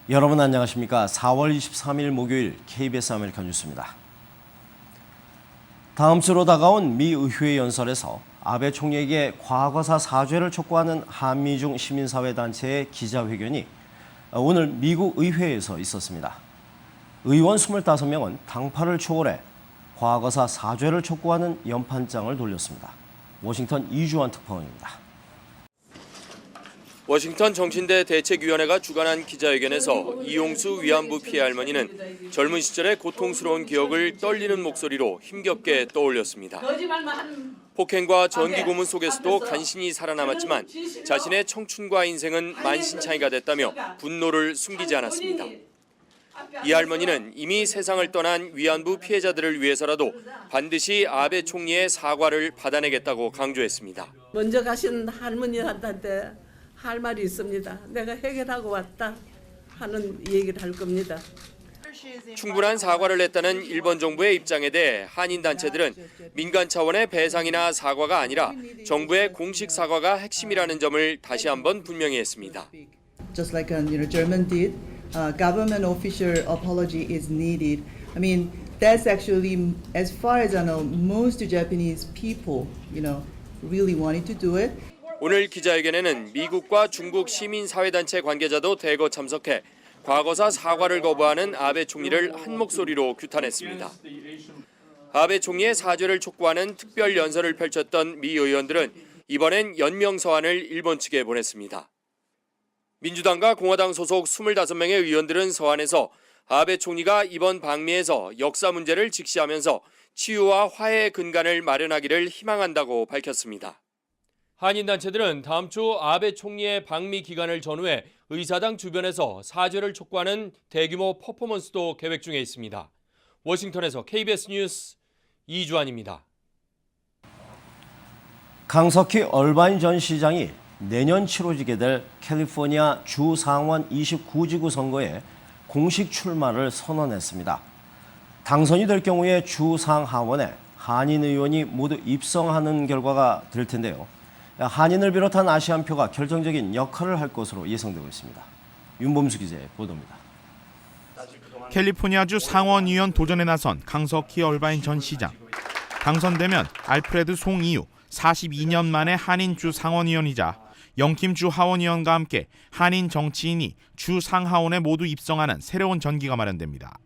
여러분 안녕하십니까? 4월 23일 목요일 KBS 아메리칸 뉴스입니다. 다음 주로 다가온 미 의회 연설에서 아베 총리에게 과거사 사죄를 촉구하는 한미중 시민사회단체의 기자회견이 오늘 미국 의회에서 있었습니다. 의원 25명은 당파를 초월해 과거사 사죄를 촉구하는 연판장을 돌렸습니다. 워싱턴 이주환 특파원입니다. 워싱턴 정신대 대책위원회가 주관한 기자회견에서 이용수 위안부 피해 할머니는 젊은 시절의 고통스러운 기억을 떨리는 목소리로 힘겹게 떠올렸습니다. 폭행과 전기 고문 속에서도 간신히 살아남았지만 자신의 청춘과 인생은 만신창이가 됐다며 분노를 숨기지 않았습니다. 이 할머니는 이미 세상을 떠난 위안부 피해자들을 위해서라도 반드시 아베 총리의 사과를 받아내겠다고 강조했습니다. 먼저 가신 할머니한테 할 말이 있습니다. 내가 해결하고 왔다 하는 얘기를 할 겁니다. 충분한 사과를 냈다는 일본 정부의 입장에 대해 한인 단체들은 민간 차원의 배상이나 사과가 아니라 정부의 공식 사과가 핵심이라는 점을 다시 한번 분명히 했습니다. Just like German did, government official apology is needed. I mean, that's actually, as far as I know, most Japanese people, really wanted to do it. 오늘 기자회견에는 미국과 중국 시민사회단체 관계자도 대거 참석해 과거사 사과를 거부하는 아베 총리를 한 목소리로 규탄했습니다. 아베 총리의 사죄를 촉구하는 특별 연설을 펼쳤던 미 의원들은 이번엔 연명 서한을 일본 측에 보냈습니다. 민주당과 공화당 소속 25명의 의원들은 서한에서 아베 총리가 이번 방미에서 역사 문제를 직시하면서 치유와 화해의 근간을 마련하기를 희망한다고 밝혔습니다. 한인 단체들은 다음 주 아베 총리의 방미 기간을 전후해 의사당 주변에서 사죄를 촉구하는 대규모 퍼포먼스도 계획 중에 있습니다. 워싱턴에서 KBS 뉴스 이주환입니다. 강석희 얼바인 전 시장이 내년 치러지게 될 캘리포니아 주 상원 29지구 선거에 공식 출마를 선언했습니다. 당선이 될 경우에 주 상하원에 한인 의원이 모두 입성하는 결과가 될 텐데요. 한인을 비롯한 아시안표가 결정적인 역할을 할 것으로 예상되고 있습니다. 윤범수 기자의 보도입니다. 캘리포니아주 상원의원 도전에 나선 강석희 얼바인 전 시장. 당선되면 알프레드 송 이후 42년 만에 한인주 상원의원이자 영킴주 하원의원과 함께 한인 정치인이 주 상하원에 모두 입성하는 새로운 전기가 마련됩니다.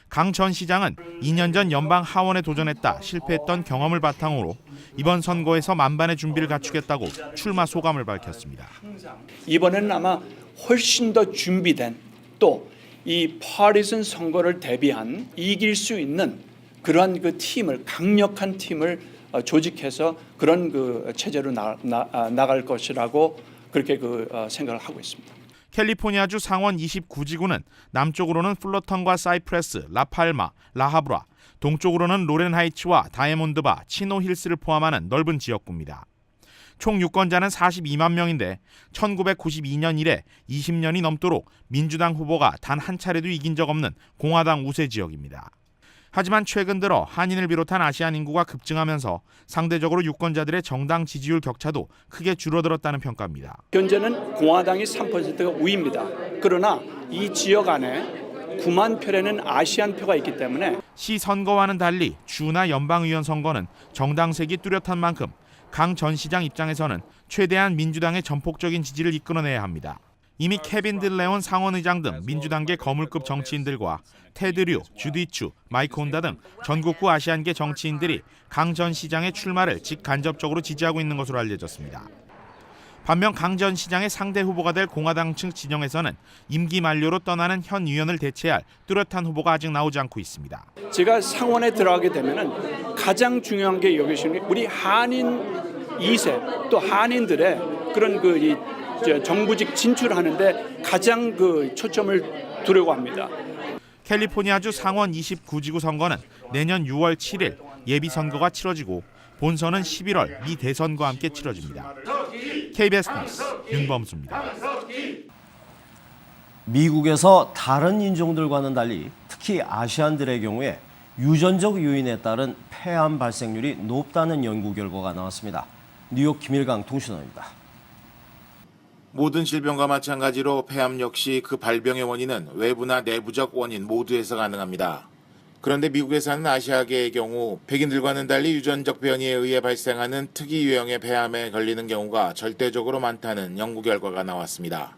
강 전 시장은 2년 전 연방 하원에 도전했다 실패했던 경험을 바탕으로 이번 선거에서 만반의 준비를 갖추겠다고 출마 소감을 밝혔습니다. 이번에는 아마 훨씬 더 준비된 또 이 파리슨 선거를 대비한 이길 수 있는 그러한 그 팀을 강력한 팀을 조직해서 그런 그 체제로 나갈 것이라고 그렇게 생각을 하고 있습니다. 캘리포니아주 상원 29지구는 남쪽으로는 플러턴과 사이프레스, 라팔마, 라하브라, 동쪽으로는 로렌하이츠와 다이아몬드바, 치노힐스를 포함하는 넓은 지역구입니다. 총 유권자는 42만 명인데 1992년 이래 20년이 넘도록 민주당 후보가 단 한 차례도 이긴 적 없는 공화당 우세 지역입니다. 하지만 최근 들어 한인을 비롯한 아시안 인구가 급증하면서 상대적으로 유권자들의 정당 지지율 격차도 크게 줄어들었다는 평가입니다. 현재는 공화당이 3%가 우위입니다. 그러나 이 지역 안에 9만 표라는 아시안 표가 있기 때문에 시 선거와는 달리 주나 연방의원 선거는 정당색이 뚜렷한 만큼 강 전 시장 입장에서는 최대한 민주당의 전폭적인 지지를 이끌어내야 합니다. 이미 케빈 들레온 상원의장 등 민주당계 거물급 정치인들과 테드 류, 주디 추, 마이크 혼다 등 전국구 아시안계 정치인들이 강 전 시장의 출마를 직간접적으로 지지하고 있는 것으로 알려졌습니다. 반면 강 전 시장의 상대 후보가 될 공화당 측 진영에서는 임기 만료로 떠나는 현 의원을 대체할 뚜렷한 후보가 아직 나오지 않고 있습니다. 제가 상원에 들어가게 되면은 가장 중요한 게 여기서는 우리 한인 2세 또 한인들의 그런 정부직 진출하는데 가장 초점을 두려고 합니다. 캘리포니아주 상원 29지구 선거는 내년 6월 7일 예비 선거가 치러지고 본선은 11월 미 대선과 함께 치러집니다. KBS 뉴스 윤범수입니다. 미국에서 다른 인종들과는 달리 특히 아시안들의 경우에 유전적 요인에 따른 폐암 발생률이 높다는 연구 결과가 나왔습니다. 뉴욕 김일강 통신원입니다. 모든 질병과 마찬가지로 폐암 역시 그 발병의 원인은 외부나 내부적 원인 모두에서 가능합니다. 그런데 미국에 사는 아시아계의 경우 백인들과는 달리 유전적 변이에 의해 발생하는 특이 유형의 폐암에 걸리는 경우가 절대적으로 많다는 연구 결과가 나왔습니다.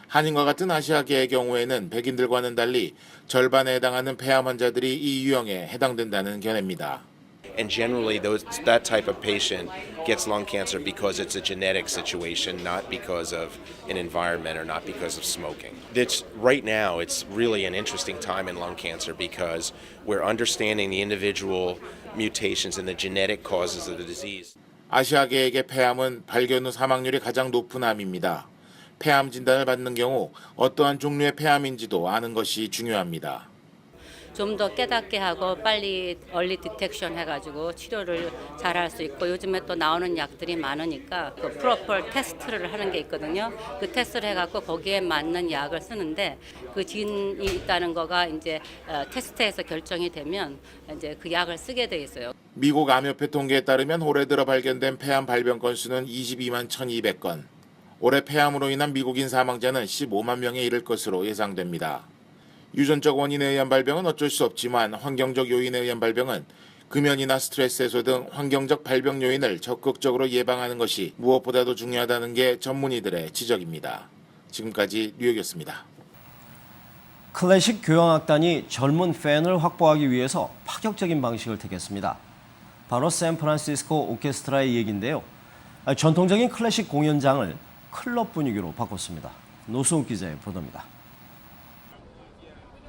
한인과 같은 아시아계의 경우에는 백인들과는 달리 절반에 해당하는 폐암 환자들이 이 유형에 해당된다는 견해입니다. And generally, that type of patient gets lung cancer because it's a genetic situation, not because of an environment or not because of smoking. Right now, it's really an interesting time in lung cancer because we're understanding the individual mutations and the genetic causes of the disease. 아시아계에게 폐암은 발견 후 사망률이 가장 높은 암입니다. 폐암 진단을 받는 경우 어떠한 종류의 폐암인지도 아는 것이 중요합니다. 좀 더 깨닫게 하고 빨리 얼리 디텍션 해가지고 치료를 잘할 수 있고 요즘에 또 나오는 약들이 많으니까 그 프로폴 테스트를 하는 게 있거든요. 그 테스트를 해갖고 거기에 맞는 약을 쓰는데 그 진이 있다는 거가 이제 테스트에서 결정이 되면 이제 그 약을 쓰게 돼 있어요. 미국 암협회 통계에 따르면 올해 들어 발견된 폐암 발병 건수는 22만 1,200건. 올해 폐암으로 인한 미국인 사망자는 15만 명에 이를 것으로 예상됩니다. 유전적 원인에 의한 발병은 어쩔 수 없지만 환경적 요인에 의한 발병은 금연이나 스트레스 해소 등 환경적 발병 요인을 적극적으로 예방하는 것이 무엇보다도 중요하다는 게 전문의들의 지적입니다. 지금까지 뉴욕이었습니다. 클래식 교향악단이 젊은 팬을 확보하기 위해서 파격적인 방식을 택했습니다. 바로 샌프란시스코 오케스트라의 얘기인데요. 전통적인 클래식 공연장을 클럽 분위기로 바꿨습니다. 노수훈 기자의 보도입니다.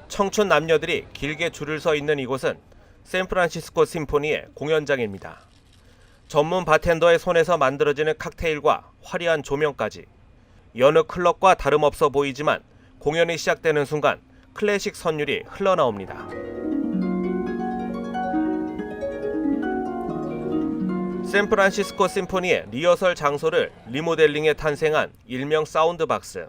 청춘 남녀들이 길게 줄을 서 있는 이곳은 샌프란시스코 심포니의 공연장입니다. 전문 바텐더의 손에서 만들어지는 칵테일과 화려한 조명까지 여느 클럽과 다름없어 보이지만 공연이 시작되는 순간 클래식 선율이 흘러나옵니다. 샌프란시스코 심포니의 리허설 장소를 리모델링해 탄생한 일명 사운드박스.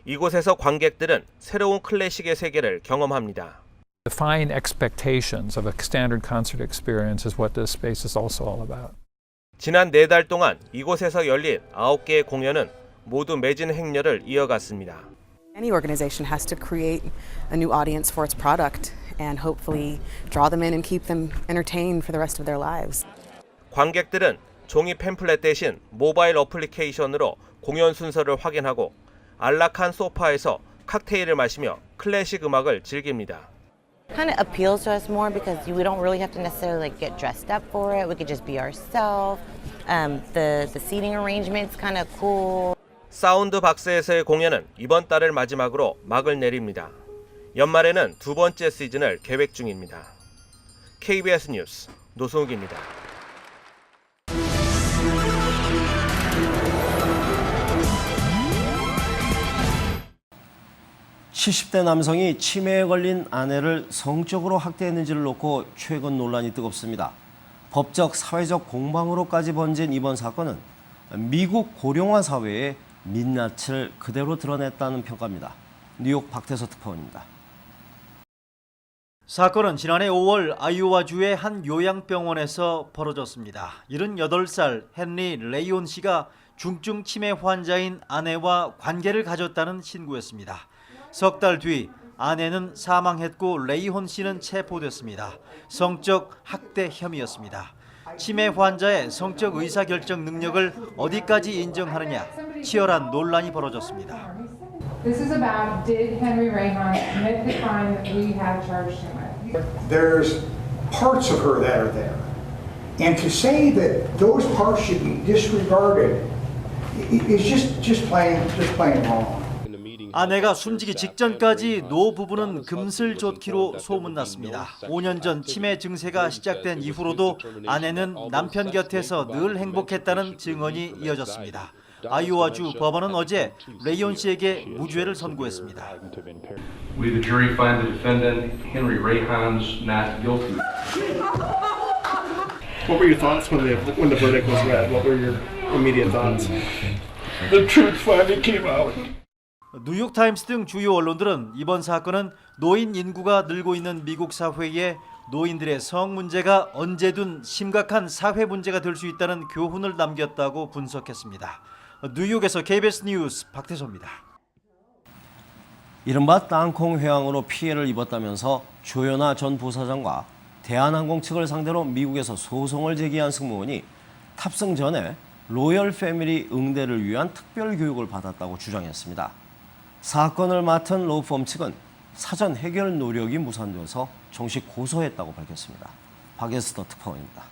이곳에서 관객들은 새로운 클래식의 세계를 경험합니다. Defying expectations of a standard concert experience is what this space is also all about. 지난 4달 동안 이곳에서 열린 9개의 공연은 모두 매진 행렬을 이어갔습니다. Any organization has to create a new audience for its product and hopefully draw them in and keep them entertained for the rest of their lives. 관객들은 종이 팸플렛 대신 모바일 어플리케이션으로 공연 순서를 확인하고 안락한 소파에서 칵테일을 마시며 클래식 음악을 즐깁니다. Kind of appeals to us more because we don't really have to necessarily get dressed up for it. We could just be ourselves. The seating arrangement's kind of cool. 사운드 박스에서의 공연은 이번 달을 마지막으로 막을 내립니다. 연말에는 2번째 시즌을 계획 중입니다. KBS 뉴스 노승욱입니다. 70대 남성이 치매에 걸린 아내를 성적으로 학대했는지를 놓고 최근 논란이 뜨겁습니다. 법적, 사회적 공방으로까지 번진 이번 사건은 미국 고령화 사회의 민낯을 그대로 드러냈다는 평가입니다. 뉴욕 박태서 특파원입니다. 사건은 지난해 5월 아이오와주의 한 요양병원에서 벌어졌습니다. 78살 헨리 레이온 씨가 중증 치매 환자인 아내와 관계를 가졌다는 신고였습니다. 석 달 뒤 아내는 사망했고 레이혼 씨는 체포됐습니다. 성적 학대 혐의였습니다. 치매 환자의 성적 의사결정 능력을 어디까지 인정하느냐 치열한 논란이 벌어졌습니다. This is about did Henry Rayhan commit the crime that we have charged him with? There's parts of her that are there. And to say that those parts should be disregarded is just plain wrong. 아내가 숨지기 직전까지 노 부부는 금슬좋기로 소문났습니다. 5년 전 치매 증세가 시작된 이후로도 아내는 남편 곁에서 늘 행복했다는 증언이 이어졌습니다. 아이오와주 법원은 어제 레이온 씨에게 무죄를 선고했습니다. We the jury find the defendant Henry Rayhan's not guilty. What were your thoughts when the verdict was read? What were your immediate thoughts? The truth finally came out. 뉴욕타임스 등 주요 언론들은 이번 사건은 노인 인구가 늘고 있는 미국 사회에 노인들의 성 문제가 언제든 심각한 사회 문제가 될 수 있다는 교훈을 남겼다고 분석했습니다. 뉴욕에서 KBS 뉴스 박태서입니다. 이른바 땅콩 회항으로 피해를 입었다면서 조현아 전 부사장과 대한항공 측을 상대로 미국에서 소송을 제기한 승무원이 탑승 전에 로열 패밀리 응대를 위한 특별 교육을 받았다고 주장했습니다. 사건을 맡은 로펌 측은 사전 해결 노력이 무산돼서 정식 고소했다고 밝혔습니다. 박예스더 특파원입니다.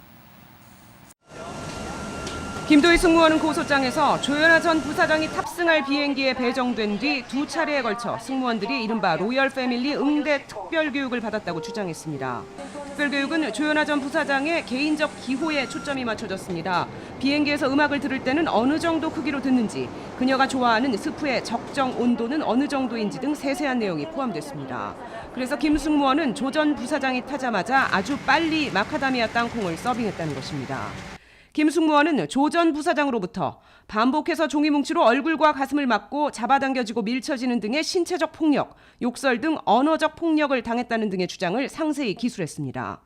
김도희 승무원은 고소장에서 조현아 전 부사장이 탑승할 비행기에 배정된 뒤 2차례에 걸쳐 승무원들이 이른바 로열 패밀리 응대 특별교육을 받았다고 주장했습니다. 특별교육은 조현아 전 부사장의 개인적 기호에 초점이 맞춰졌습니다. 비행기에서 음악을 들을 때는 어느 정도 크기로 듣는지, 그녀가 좋아하는 스프의 적정 온도는 어느 정도인지 등 세세한 내용이 포함됐습니다. 그래서 김 승무원은 조 전 부사장이 타자마자 아주 빨리 마카다미아 땅콩을 서빙했다는 것입니다. 김 승무원은 조 전 부사장으로부터 반복해서 종이뭉치로 얼굴과 가슴을 맞고 잡아당겨지고 밀쳐지는 등의 신체적 폭력, 욕설 등 언어적 폭력을 당했다는 등의 주장을 상세히 기술했습니다.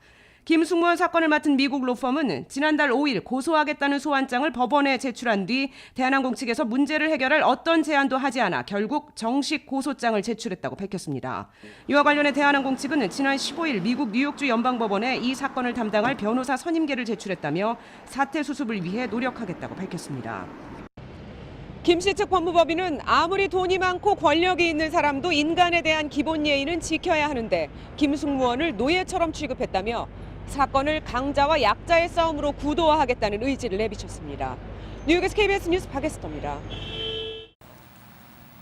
김 승무원 사건을 맡은 미국 로펌은 지난달 5일 고소하겠다는 소환장을 법원에 제출한 뒤 대한항공 측에서 문제를 해결할 어떤 제안도 하지 않아 결국 정식 고소장을 제출했다고 밝혔습니다. 이와 관련해 대한항공 측은 지난 15일 미국 뉴욕주 연방법원에 이 사건을 담당할 변호사 선임계를 제출했다며 사태 수습을 위해 노력하겠다고 밝혔습니다. 김 씨 측 법무법인은 아무리 돈이 많고 권력이 있는 사람도 인간에 대한 기본 예의는 지켜야 하는데 김 승무원을 노예처럼 취급했다며 사건을 강자와 약자의 싸움으로 구도화하겠다는 의지를 내비쳤습니다. 뉴욕에서 KBS 뉴스 박예스더입니다.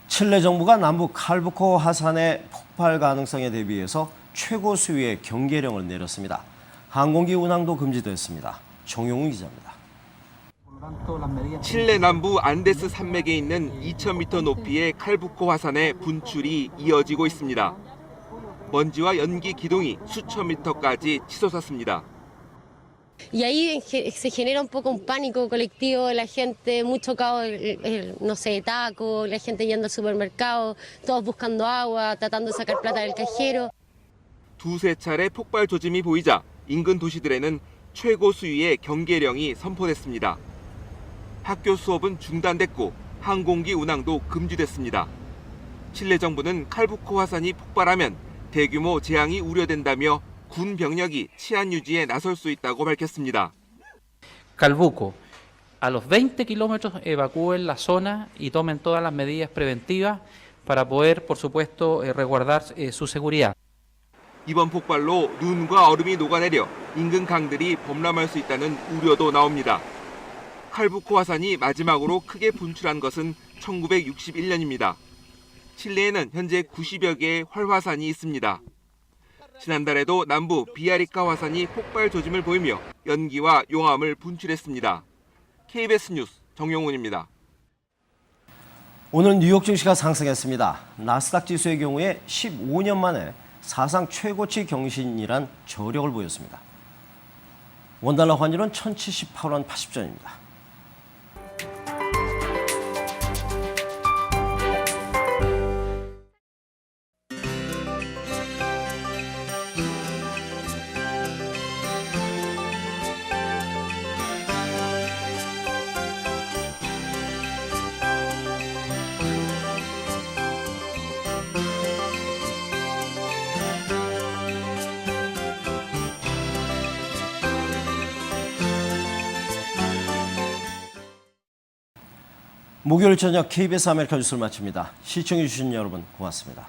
칠레 정부가 남부 칼부코 화산의 폭발 가능성에 대비해서 최고 수위의 경계령을 내렸습니다. 항공기 운항도 금지됐습니다. 정용훈 기자입니다. 칠레 남부 안데스 산맥에 있는 2,000m 높이의 칼부코 화산의 분출이 이어지고 있습니다. 먼지와 연기 기둥이 수천 미터까지 치솟았습니다. Y ahí se genera un poco un pánico colectivo, la gente, mucho caos, no sé, tacos, la gente yendo al supermercado, todos buscando agua, tratando de sacar plata del cajero. 두세 차례 폭발 조짐이 보이자 인근 도시들에는 최고 수위의 경계령이 선포됐습니다. 학교 수업은 중단됐고 항공기 운항도 금지됐습니다. 칠레 정부는 칼부코 화산이 폭발하면 대규모 재앙이 우려된다며 군 병력이 치안 유지에 나설 수 있다고 밝혔습니다. Calbuco, a los 20 kilómetros evacúen la zona y tomen todas las medidas preventivas para poder, por supuesto, resguardar su seguridad. 이번 폭발로 눈과 얼음이 녹아내려 인근 강들이 범람할 수 있다는 우려도 나옵니다. 칼부코 화산이 마지막으로 크게 분출한 것은 1961년입니다. 칠레에는 현재 90여 개의 활화산이 있습니다. 지난달에도 남부 비아리카 화산이 폭발 조짐을 보이며 연기와 용암을 분출했습니다. KBS 뉴스 정용훈입니다. 오늘 뉴욕 증시가 상승했습니다. 나스닥 지수의 경우에 15년 만에 사상 최고치 경신이란 저력을 보였습니다. 원달러 환율은 1,078원 80전입니다. 목요일 저녁 KBS 아메리카 뉴스를 마칩니다. 시청해주신 여러분 고맙습니다.